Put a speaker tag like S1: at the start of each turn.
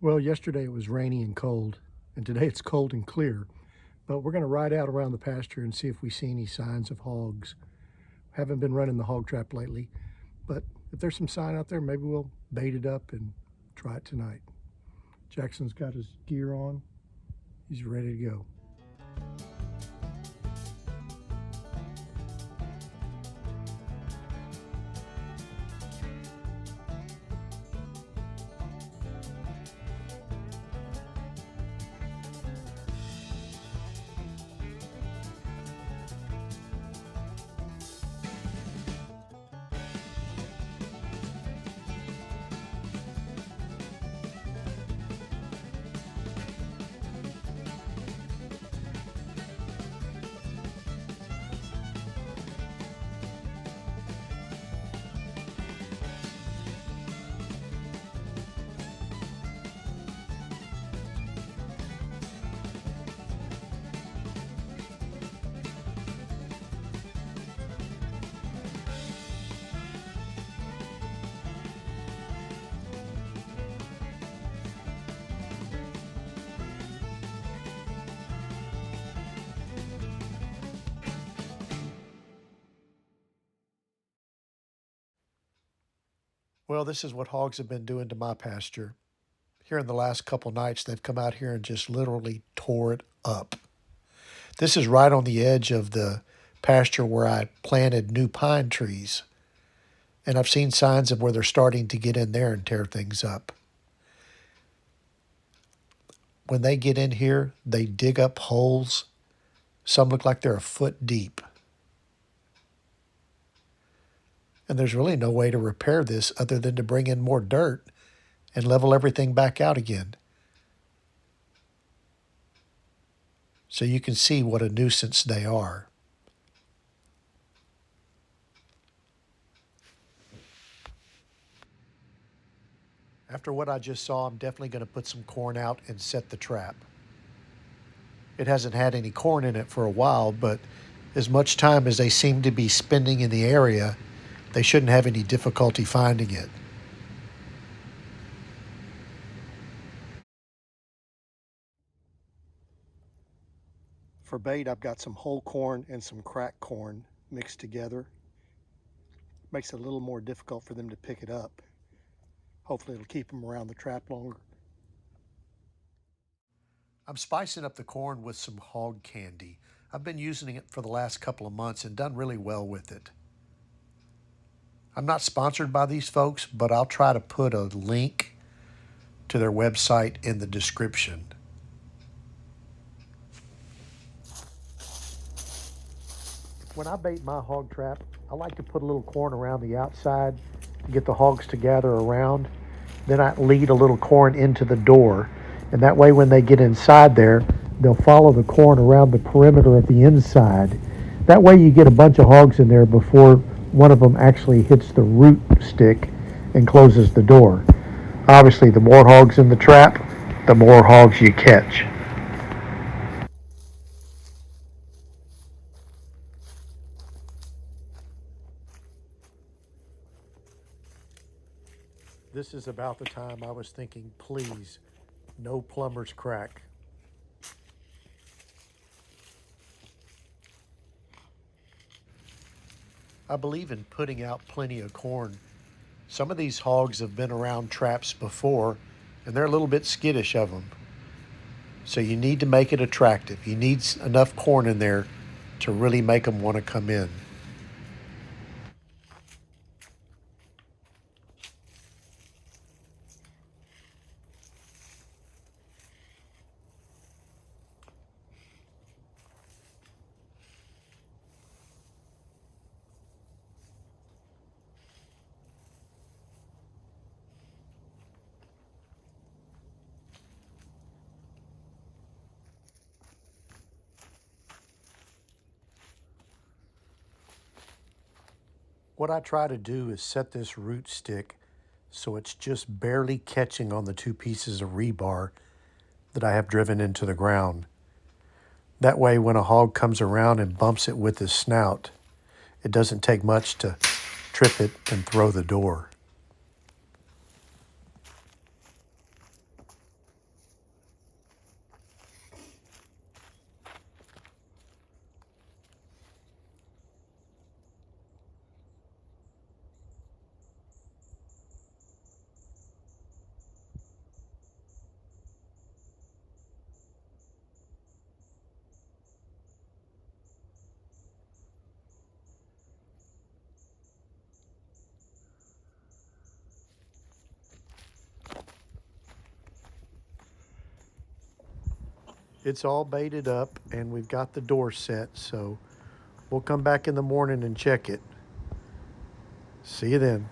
S1: Well, yesterday it was rainy and cold, and today it's cold and clear. But we're going to ride out around the pasture and see if we see any signs of hogs. Haven't been running the hog trap lately, but if there's some sign out there, maybe we'll bait it up and try it tonight. Jackson's got his gear on. He's ready to go. Well, this is what hogs have been doing to my pasture. Here in the last couple nights, they've come out here and just literally tore it up. This is right on the edge of the pasture where I planted new pine trees, and I've seen signs of where they're starting to get in there and tear things up. When they get in here, they dig up holes. Some look like they're a foot deep. And there's really no way to repair this other than to bring in more dirt and level everything back out again. So you can see what a nuisance they are. After what I just saw, I'm definitely going to put some corn out and set the trap. It hasn't had any corn in it for a while, but as much time as they seem to be spending in the area, they shouldn't have any difficulty finding it. For bait, I've got some whole corn and some cracked corn mixed together. Makes it a little more difficult for them to pick it up. Hopefully it'll keep them around the trap longer. I'm spicing up the corn with some hog candy. I've been using it for the last couple of months and done really well with it. I'm not sponsored by these folks, but I'll try to put a link to their website in the description. When I bait my hog trap, I like to put a little corn around the outside to get the hogs to gather around. Then I lead a little corn into the door, and that way when they get inside there, they'll follow the corn around the perimeter of the inside. That way you get a bunch of hogs in there before one of them actually hits the root stick and closes the door. Obviously, the more hogs in the trap, the more hogs you catch. This is about the time I was thinking, please, no plumber's crack. I believe in putting out plenty of corn. Some of these hogs have been around traps before, and they're a little bit skittish of them. So you need to make it attractive. You need enough corn in there to really make them want to come in. What I try to do is set this root stick so it's just barely catching on the two pieces of rebar that I have driven into the ground. That way, when a hog comes around and bumps it with his snout, it doesn't take much to trip it and throw the door. It's all baited up and we've got the door set, so we'll come back in the morning and check it. See you then.